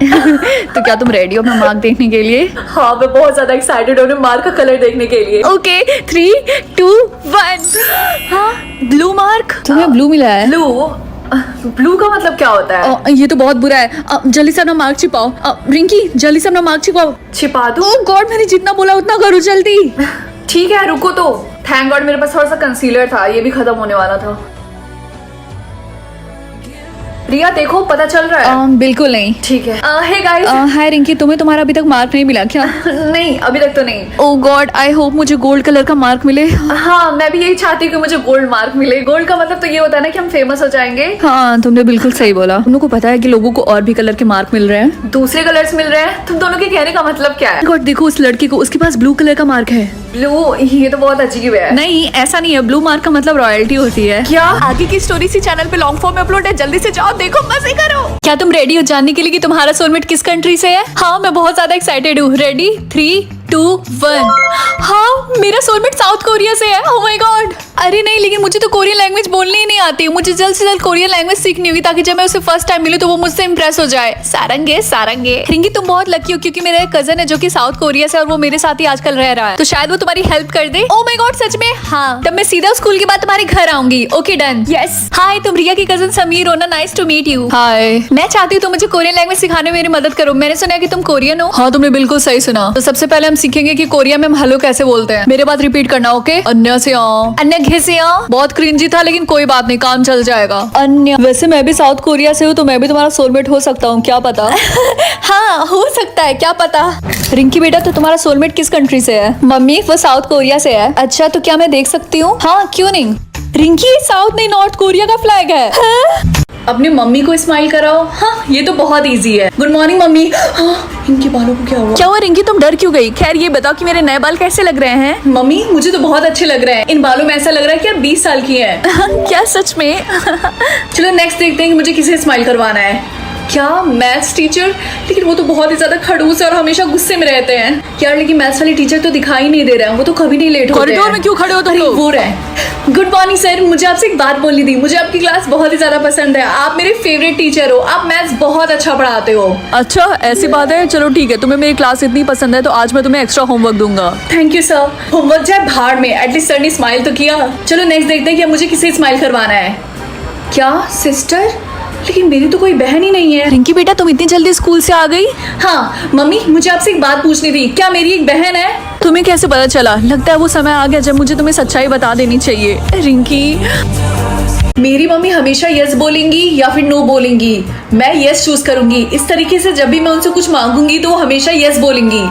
तो क्या तुम रेडी हो अपना मार्क देखने के लिए? हाँ, मैं बहुत ज्यादा एक्साइटेड हूँ मार्क का कलर देखने के लिए। ओके 3, 2, 1। हाँ, ब्लू मार्क। तुम्हें ब्लू मिला है? ब्लू का मतलब क्या होता है? ये तो बहुत बुरा है। जल्दी से अपना मार्क छिपाओ। रिंकी जल्दी से अपना मार्क छिपाओ। छिपा दूँ? ओह गॉड, मैंने जितना बोला उतना करो जल्दी। ठीक है, रुको तो। थैंक गॉड मेरे पास थोड़ा सा कंसीलर था, ये भी खत्म होने वाला था। प्रिया देखो, पता चल रहा है? बिल्कुल नहीं। ठीक है। Hey guys. हाय रिंकी, तुम्हें तुम्हारा अभी तक मार्क नहीं मिला क्या? नहीं, अभी तक तो नहीं। ओह गॉड, आई होप मुझे गोल्ड कलर का मार्क मिले। हाँ, मैं भी यही चाहती हूँ कि मुझे गोल्ड मार्क मिले। गोल्ड का मतलब तो ये होता है ना कि हम फेमस हो जाएंगे। हाँ, तुमने बिल्कुल सही बोला। तुम लोग को पता है कि लोगों को और भी कलर के मार्क मिल रहे हैं? दूसरे कलर्स मिल रहे हैं? तुम दोनों के कहने का मतलब क्या है? गॉड देखो उस लड़की को, उसके पास ब्लू कलर का मार्क है। ब्लू? ये तो बहुत अजीब है। नहीं ऐसा नहीं है, ब्लू मार्क का मतलब रॉयल्टी होती है। क्या? आगे की स्टोरी इसी चैनल पे लॉन्ग फॉर्म में अपलोड है, जल्दी से जाओ देखो, मजे करो। क्या तुम रेडी हो जानने के लिए कि तुम्हारा सोलमेट किस कंट्री से है? हाँ, मैं बहुत ज्यादा एक्साइटेड हूँ। रेडी 3, 2, 1। हाँ, मेरा सोलमेट साउथ कोरिया से है। Oh my God. अरे नहीं, लेकिन मुझे तो कोरियन लैंग्वेज बोलनी ही नहीं आती। मुझे जल्द से जल्द कोरियन लैंग्वेज सीखनी होगी ताकि जब मैं उसे फर्स्ट टाइम मिलूं तो वो मुझसे इंप्रेस हो जाए। सारंगे सारंगे। रिंकी तुम बहुत लकी हो क्योंकि मेरा एक कजन है जो कि साउथ कोरिया से और वो मेरे साथ ही आजकल रह रहा है, तो शायद वो तुम्हारी हेल्प कर दे। ओह माय गॉड सच में? हाँ, तब मैं सीधा स्कूल के बाद तुम्हारे घर आऊंगी। Okay done. यस। हाय, तुम रिया की कजन समीर हो ना? Nice to meet you. Hi. मैं चाहती हूँ तुम मुझे कोरियन लैंग्वेज सिखाने में मेरी मदद करो। मैंने सुना है कि तुम कोरियन हो। हाँ, तुमने बिल्कुल सही सुना। तो सबसे पहले हम सीखेंगे कि कोरिया में हम हेलो कैसे बोलते हैं। मेरे बात रिपीट करना, ओके? अन्यसेओ। अन्यघेसेओ। बहुत क्रिंजी था लेकिन कोई बात नहीं, काम चल जाएगा। अन्य। वैसे मैं भी साउथ कोरिया से हूँ तो मैं भी तुम्हारा सोलमेट हो सकता हूँ, क्या पता? हाँ हो सकता है, क्या पता। रिंकी बेटा, तो तुम्हारा सोलमेट किस कंट्री से है? मम्मी वो साउथ कोरिया से है। अच्छा, तो क्या मैं देख सकती हूँ? हाँ क्यों नहीं। रिंकी साउथ नहीं, नॉर्थ कोरिया का फ्लैग है। अपनी मम्मी को स्माइल कराओ। हाँ, ये तो बहुत इजी है। Good morning mummy. हाँ, इनके बालों को क्या हुआ? क्या हुआ रिंकी, तुम डर क्यों गई? खैर ये बताओ कि मेरे नए बाल कैसे लग रहे हैं? मम्मी मुझे तो बहुत अच्छे लग रहे हैं। इन बालों में ऐसा लग रहा है कि आप 20 साल की हैं। क्या सच में? चलो नेक्स्ट देखते हैं कि मुझे किसे स्माइल करवाना है। क्या मैथ्स टीचर? लेकिन वो तो बहुत ही ज्यादा खड़ूस है और हमेशा गुस्से में रहते हैं यार। लेकिन मैथ्स वाले टीचर तो दिखाई नहीं दे रहे हैं, वो तो कभी नहीं लेट होते हैं। कॉरिडोर में क्यों खड़े हो तुम लोग? वो रहे। गुड मॉर्निंग सर, मुझे आपसे एक बात बोलनी थी। मुझे आपकी क्लास बहुत ही ज्यादा पसंद है। आप मेरे फेवरेट टीचर हो। आप मैथ्स बहुत अच्छा पढ़ाते हो। अच्छा ऐसी बात है, चलो ठीक है, तुम्हें मेरी क्लास इतनी पसंद है तो आज मैं तुम्हें एक्स्ट्रा होमवर्क दूंगा। Thank you sir. होमवर्क जाए भाड़ में, एटलीस्ट सर ने स्माइल तो किया। चलो नेक्स्ट देखते हैं कि मुझे किसे स्माइल करवाना है। क्या सिस्टर? लेकिन मेरी तो कोई बहन ही नहीं है। रिंकी बेटा, तुम इतनी जल्दी स्कूल से आ गई? हाँ मम्मी, मुझे आपसे एक बात पूछनी थी। क्या मेरी एक बहन है? तुम्हें कैसे पता चला? लगता है वो समय आ गया जब मुझे तुम्हें सच्चाई बता देनी चाहिए। रिंकी, मेरी मम्मी हमेशा यस बोलेंगी या फिर नो बोलेंगी? मैं यस चूज करूंगी। इस तरीके से जब भी मैं उनसे कुछ मांगूंगी तो वो हमेशा यस बोलेंगी।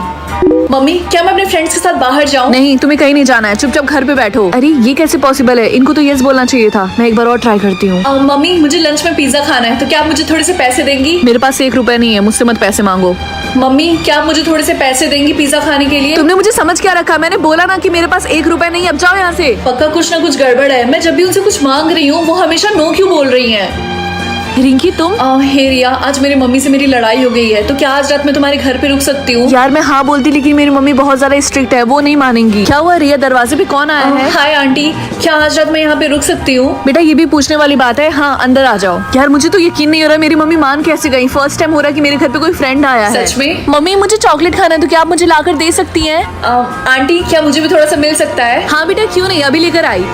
मम्मी, क्या मैं अपने फ्रेंड्स के साथ बाहर जाऊं? नहीं, तुम्हें कहीं नहीं जाना है, चुपचाप घर पे बैठो। अरे ये कैसे पॉसिबल है? इनको तो यस बोलना चाहिए था। मैं एक बार और ट्राई करती हूँ। मम्मी मुझे लंच में पिज्जा खाना है, तो क्या आप मुझे थोड़े से पैसे देंगी? मेरे पास 1 रुपए नहीं है, मुझसे मत पैसे मांगो। मम्मी क्या आप मुझे थोड़े से पैसे देंगी पिज्जा खाने के लिए? तुमने मुझे समझ क्या रखा? मैंने बोला ना कि मेरे पास 1 रुपए नहीं, अब जाओ यहाँ से। पक्का कुछ ना कुछ गड़बड़ है। मैं जब भी उनसे कुछ मांग रही हूँ वो हमेशा नो क्यों बोल रही हैं? रिंकी तुम? हे रिया, आज मेरी मम्मी से मेरी लड़ाई हो गई है, तो क्या आज रात मैं तुम्हारे घर पे रुक सकती हूँ? यार मैं हाँ बोलती लेकिन मेरी मम्मी बहुत ज्यादा स्ट्रिक्ट है, वो नहीं मानेंगी। क्या हुआ रिया, दरवाजे पे कौन आया है? हाय आंटी, क्या आज रात मैं यहाँ पे रुक सकती हूँ? बेटा ये भी पूछने वाली बात है। हाँ अंदर आ जाओ। यार मुझे तो यकीन नहीं हो रहा मेरी मम्मी मान कैसे गई। फर्स्ट टाइम हो रहा है कि मेरे घर पे कोई फ्रेंड आया है। सच में? मम्मी मुझे चॉकलेट खाना है, तो क्या आप मुझे लाकर दे सकती हैं? आंटी क्या मुझे भी थोड़ा सा मिल सकता है? हाँ बेटा क्यों नहीं, अभी लेकर आई।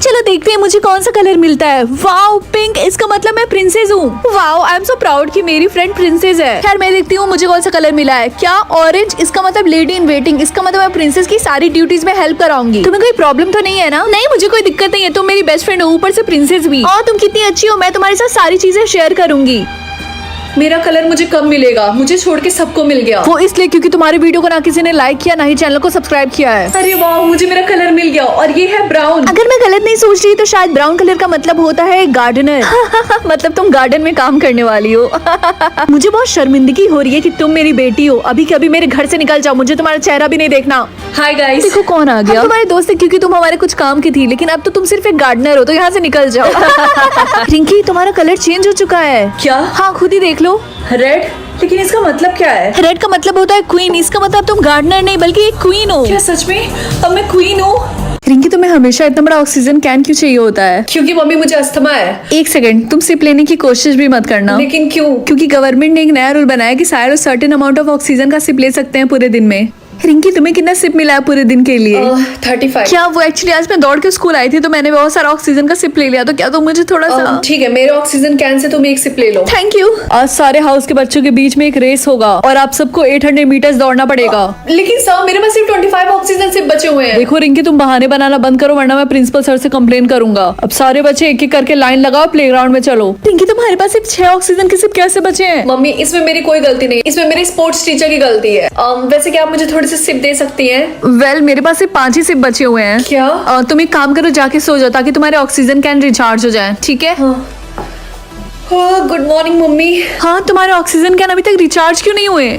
चलो देखते हैं मुझे कौन सा कलर मिलता है। वाओ पिंक, इसका मतलब मैं प्रिंसेस हूँ। Wow I am so proud कि मेरी फ्रेंड प्रिंसेस है। खैर मैं देखती हूँ मुझे कौन सा कलर मिला है। क्या ऑरेंज? इसका मतलब लेडी इन वेटिंग। इसका मतलब मैं प्रिंसेस की सारी ड्यूटीज में हेल्प कराऊंगी। तुम्हें कोई प्रॉब्लम तो नहीं है ना? नहीं मुझे कोई दिक्कत नहीं है, तुम मेरी बेस्ट फ्रेंड हो, ऊपर से प्रिंसेस भी। और तुम कितनी अच्छी हो, मैं तुम्हारे साथ सारी चीजें शेयर करूंगी। मेरा कलर मुझे कब मिलेगा? मुझे छोड़ के सबको मिल गया। वो इसलिए क्योंकि तुम्हारे वीडियो को ना किसी ने लाइक किया, ना ही चैनल को सब्सक्राइब किया है। अरे वाह, मुझे मेरा कलर मिल गया और ये है ब्राउन। अगर मैं गलत नहीं सोच रही तो शायद ब्राउन कलर का मतलब होता है गार्डनर। मतलब तुम गार्डन में काम करने वाली हो। मुझे बहुत शर्मिंदगी हो रही है कि तुम मेरी बेटी हो। अभी के अभी मेरे घर से निकल जाओ, मुझे तुम्हारा चेहरा भी नहीं देखना। हाय गाइस, देखो कौन आ गया। तुम्हारे दोस्त है क्योंकि तुम हमारे कुछ काम की थी, लेकिन अब तो तुम सिर्फ एक गार्डनर हो, तो यहाँ से निकल जाओ। रिंकी तुम्हारा कलर चेंज हो चुका है। क्या? हाँ खुद ही देख लो। रेड? लेकिन इसका मतलब क्या है? रेड का मतलब होता है क्वीन। इसका मतलब तुम गार्डनर नहीं बल्कि एक क्वीन हो। क्या सच में? अब मैं क्वीन हूँ? रिंकी तुम्हें हमेशा इतना बड़ा ऑक्सीजन कैन क्यों चाहिए होता है? क्योंकि मम्मी मुझे अस्थमा है। एक सेकंड, तुम सिप लेने की कोशिश भी मत करना। लेकिन क्यों? क्योंकि गवर्नमेंट ने एक नया रूल बनाया कि सारे सर्टेन अमाउंट ऑफ ऑक्सीजन का सिप ले सकते हैं पूरे दिन में। रिंकी तुम्हें कितना सिप मिला है पूरे दिन के लिए? 35। क्या वो एक्चुअली आज मैं दौड़ के स्कूल आई थी तो मैंने बहुत सारा ऑक्सीजन का सिप ले लिया, तो क्या तुम मुझे थोड़ा सा ठीक है, मेरे ऑक्सीजन कैन से तुम एक सिप ले लो। Thank you. आज सारे हाउस के बच्चों के बीच में एक रेस होगा और आप सबको 800 मीटर्स दौड़ना पड़ेगा। लेकिन सर मेरे पास सिर्फ 25 ऑक्सीजन सिप बचे हुए हैं। देखो रिंकी, तुम बहाने बनाना बंद करो वरना मैं प्रिंसिपल सर से कंप्लेन करूंगा। अब सारे बच्चे एक एक करके लाइन लगाओ, प्लेग्राउंड में चलो। रिंकी, तुम्हारे पास सिर्फ 6 ऑक्सीजन के सिप कैसे बचे हैं? मम्मी इसमें मेरी कोई गलती नहीं, इसमें मेरी स्पोर्ट्स टीचर की गलती है। वैसे क्या आप मुझे थोड़े से सिप दे सकती हैं? वेल, मेरे पास सिर्फ 5 ही सिप बचे हुए हैं। क्या? तुम एक काम करो, जाके सो जाओ ताकि तुम्हारे ऑक्सीजन कैन रिचार्ज हो जाए, ठीक है? Good morning mummy. हाँ, तुम्हारे ऑक्सीजन कैन अभी तक रिचार्ज क्यों नहीं हुए?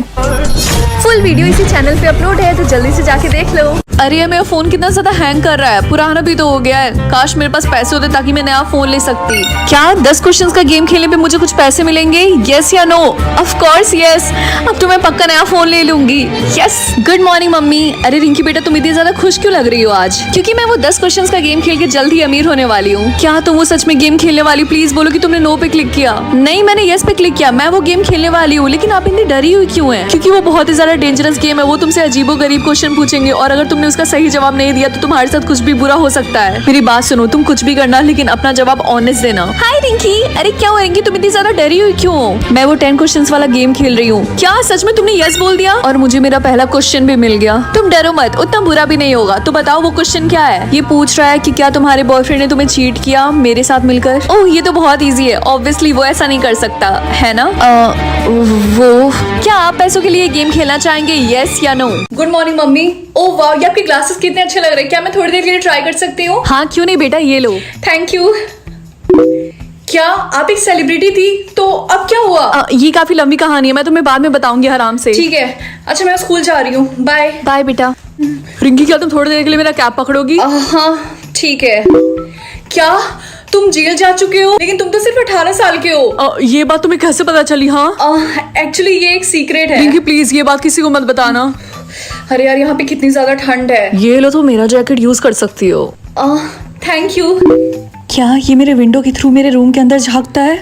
फुल वीडियो इसी चैनल पे अपलोड है तो जल्दी से जाके देख लो। अरे ये मेरा फोन कितना ज्यादा हैंग कर रहा है, पुराना भी तो हो गया है। काश मेरे पास पैसे होते ताकि मैं नया फोन ले सकती। क्या 10 क्वेश्चंस का गेम खेलने पे मुझे कुछ पैसे मिलेंगे? यस या नो? Of course yes. अब तो मैं पक्का नया फोन ले लूंगी। यस। Good morning mummy. अरे रिंकी बेटा, तुम इतनी ज्यादा खुश क्यों लग रही हो आज? क्योंकि मैं वो 10 क्वेश्चंस का गेम खेल के जल्द ही अमीर होने वाली हूँ। क्या तुम वो सच में गेम खेलने वाली? प्लीज बोलो कि तुमने नो पे क्लिक किया। नहीं, मैंने यस पे क्लिक किया। मैं वो गेम खेलने वाली हूँ, लेकिन आप इतनी डरी हुई क्यों है? क्योंकि वो बहुत ही ज्यादा डेंजरस गेम है। वो तुमसे अजीबो गरीब क्वेश्चन पूछेंगे और अगर तुमने उसका सही जवाब नहीं दिया तो तुम्हारे साथ कुछ भी बुरा हो सकता है। मेरी बात सुनो, तुम कुछ भी करना लेकिन अपना जवाब ऑनेस्ट देना। हाय रिंकी। अरे क्या हो रिंकी, तुम इतनी ज्यादा डरी हुई क्यों हो? मैं वो 10 क्वेश्चंस वाला गेम खेल रही हूँ। क्या सच में तुमने यस बोल दिया? और मुझे मेरा पहला क्वेश्चन भी मिल गया। तुम डरो मत, उतना बुरा भी नहीं होगा। तो बताओ वो क्वेश्चन क्या है? ये पूछ रहा है कि क्या तुम्हारे बॉयफ्रेंड ने तुम्हें चीट किया मेरे साथ मिलकर? ओह, ये तो बहुत ईजी है। ऑब्वियसली वो ऐसा नहीं कर सकता है ना? वो क्या आप पैसों के लिए गेम खेलना चाहेंगे? यस या no? Good morning mummy. Oh वाह, ये आपके ग्लासेस कितने अच्छे लग रहे हैं। क्या मैं थोड़ी देर के लिए ट्राई कर सकती हूँ? हाँ क्यों नहीं बेटा, ये लो। Thank you. क्या आप एक सेलिब्रिटी थी? तो अब क्या हुआ? ये काफी लंबी कहानी है, मैं तुम्हें बाद में बताऊंगी आराम से। ठीक है। अच्छा मैं स्कूल जा रही हूँ, बाय। बाय बेटा। रिंकी, क्या तुम थोड़ी देर के लिए मेरा कैब पकड़ोगी? हाँ ठीक है। क्या तुम जेल जा चुके हो? लेकिन तुम तो सिर्फ 18 साल के हो। ये बात तुम्हें कैसे पता चली? हाँ एक्चुअली ये एक सीक्रेट है। रिंकी प्लीज ये बात किसी को मत बताना। अरे यार, यहाँ पे कितनी ज्यादा ठंड है। ये लो, तो मेरा जैकेट यूज कर सकती हो। Thank you. क्या ये मेरे विंडो के थ्रू मेरे रूम के अंदर झांकता है?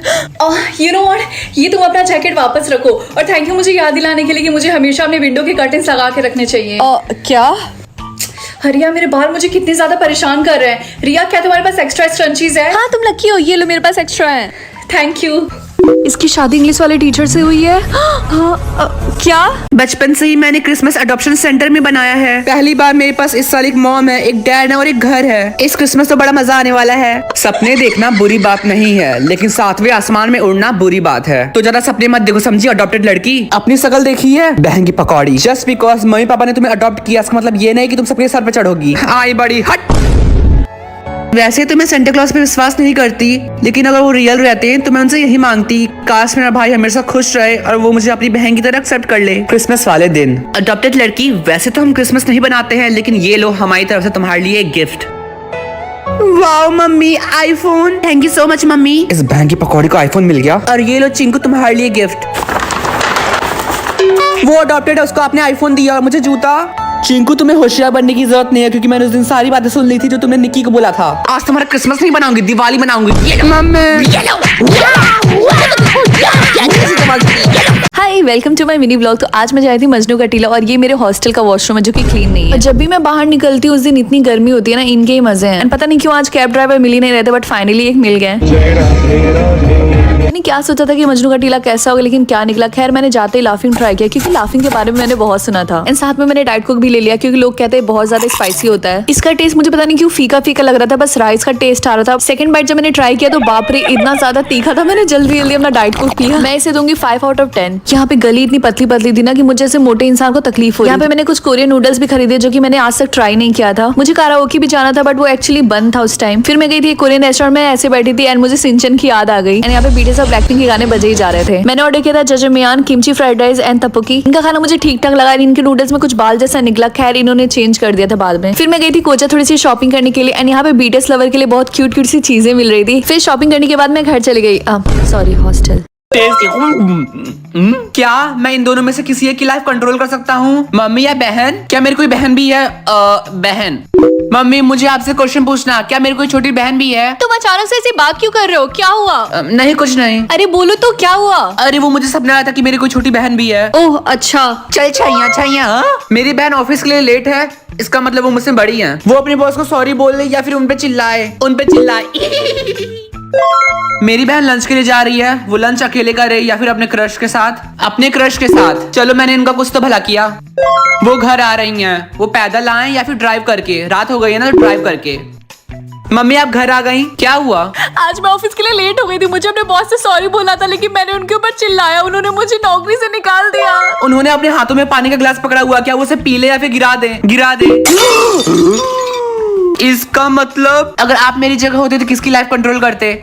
यू नो व्हाट, ये तुम अपना जैकेट वापस रखो। और थैंक यू मुझे याद दिलाने के लिए कि मुझे हमेशा अपने विंडो के कर्टन्स लगा के रखने चाहिए। क्या? रिया, मेरे बाल मुझे कितने ज्यादा परेशान कर रहे हैं। रिया, क्या तुम्हारे पास एक्स्ट्रा स्क्रंचीज है? हाँ तुम लकी हो, ये लो मेरे पास एक्स्ट्रा है। Thank you. इसकी शादी इंग्लिश वाले टीचर से हुई है। क्या? बचपन से ही मैंने क्रिसमस अडॉप्शन सेंटर में बनाया है। पहली बार मेरे पास इस साल एक मॉम है, एक डैड है और एक घर है। इस क्रिसमस तो बड़ा मजा आने वाला है। सपने देखना बुरी बात नहीं है, लेकिन 7वें आसमान में उड़ना बुरी बात है। तो जरा सपने मत देखो, समझी? अडॉप्टेड लड़की अपनी शकल देखी है, बहन की पकौड़ी। जस्ट बिकॉज मम्मी पापा ने तुम्हें अडॉप्ट किया, इसका मतलब ये नहीं कि तुम सबके सर पे चढ़ोगी। आई बड़ी हट। वैसे तो मैं सेंटा क्लॉज पे विश्वास नहीं करती, लेकिन अगर वो रियल रहते हैं तो मैं उनसे यही मांगती, काश मेरा भाई हमेशा खुश रहे और वो मुझे अपनी बहन की तरह एक्सेप्ट कर ले क्रिसमस वाले दिन। अडॉप्टेड लड़की, वैसे तो हम क्रिसमस नहीं बनाते हैं, लेकिन ये लो हमारी तरफ से तुम्हारे लिए एक gift. Wow mummy, iPhone. Thank you so much mummy. इस बहन की पकौड़ी को आईफोन मिल गया। और ये लो चिंकू, तुम्हारे लिए गिफ्ट। वो अडॉप्टेड है, उसको आपने आईफोन दिया और मुझे जूता। चिंकू, तुम्हें होशियार बनने की जरूरत नहीं है, क्योंकि मैंने उस दिन सारी बातें सुन ली थी जो तुमने निक्की को बोला था। आज तुम्हारा क्रिसमस नहीं बनाऊंगी, दिवाली बनाऊंगी। Hi, welcome to my mini blog. तो आज मैं जा रही थी मजनू का टीला और ये मेरे हॉस्टल का वॉशरूम है जो कि क्लीन नहीं है। जब भी मैं बाहर निकलती हूँ उस दिन इतनी गर्मी होती है ना, इनके ही मजे हैं। पता नहीं क्यों आज कैब ड्राइवर मिल ही नहीं रहते, बट फाइनली एक मिल गए। मैंने क्या सोचा था कि मजनू का टीला कैसा होगा, लेकिन क्या निकला। खैर मैंने जाते ही लाफिंग ट्राई किया, क्योंकि लाफिंग के बारे में मैंने बहुत सुना था। एंड साथ में मैंने डाइट कोक भी ले लिया, क्योंकि लोग कहते हैं बहुत ज्यादा स्पाइसी होता है। इसका टेस्ट मुझे पता नहीं क्यों फीका फीका लग रहा था, बस राइस का टेस्ट आ रहा था। सेकंड बाइट जब मैंने ट्राई किया तो बाप रे, इतना ज्यादा तीखा था। मैंने जल्दी जल्दी अपना डाइट कोक पिया। मैं इसे दूंगी 5 आउट ऑफ 10। यहाँ पे गली इतनी पतली पतली थी ना कि मुझे जैसे मोटे इंसान को तकलीफ हुई। यहाँ पे मैंने कुछ कोरियन नूडल्स भी खरीदे जो कि मैंने आज तक ट्राई नहीं किया था। मुझे कराओके भी जाना था, बट वो एक्चुअली बंद था उस टाइम। फिर मैं गई थी कोरियन रेस्टोरेंट में, ऐसे बैठी थी एंड मुझे सिंचन की याद आ गई। एंड यहाँ पे बीटीएस और ब्लैकपिंक के गाने बजे ही जा रहे थे। मैंने ऑर्डर किया था जजमियान किमची फ्राइड राइस एंड तपोकी। इनका खाना मुझे ठीक ठाक लगा, इनके नूडल्स में कुछ बाल जैसा निकला। खैर इन्होंने चेंज कर दिया था बाद में। फिर मैं गई थी कोचा थोड़ी सी शॉपिंग करने के लिए, एंड यहाँ पे बीटीएस लवर के लिए बहुत क्यूट क्यूट सी चीजें मिल रही थी। फिर शॉपिंग करने के बाद मैं घर चली गई, सॉरी हॉस्टल। क्या मैं इन दोनों में से किसी एक की लाइफ कंट्रोल कर सकता हूँ? मम्मी या बहन? क्या मेरी कोई बहन भी है? बहन। मम्मी मुझे आपसे क्वेश्चन पूछना, क्या मेरी कोई छोटी बहन भी है? तुम अचानक से ऐसी बात क्यों कर रहे हो? क्या हुआ? नहीं कुछ नहीं। अरे बोलो तो क्या हुआ? अरे वो मुझे सपना आया था कि मेरी कोई छोटी बहन भी है। ओह अच्छा। चल छैया मेरी बहन ऑफिस के लिए लेट है, इसका मतलब वो मुझसे बड़ी है। वो अपने बॉस को सॉरी बोल दे या फिर उन पे चिल्लाए। मेरी बहन लंच के लिए जा रही है, वो लंच अकेले करे या फिर अपने क्रश के साथ? अपने क्रश के साथ। चलो मैंने इनका कुछ तो भला किया। वो घर आ रही हैं, वो पैदल आए या फिर ड्राइव करके? रात हो गई है ना, तो ड्राइव करके। मम्मी आप घर आ गई, क्या हुआ? आज मैं ऑफिस के लिए लेट हो गई थी, मुझे अपने बॉस से सॉरी बोला था, लेकिन मैंने उनके ऊपर चिल्लाया, उन्होंने मुझे नौकरी से निकाल दिया। उन्होंने अपने हाथों में पानी का गिलास पकड़ा हुआ, क्या वो उसे पी ले या फिर गिरा दे? गिरा दे। इसका मतलब अगर आप मेरी जगह होते तो किसकी लाइफ कंट्रोल करते?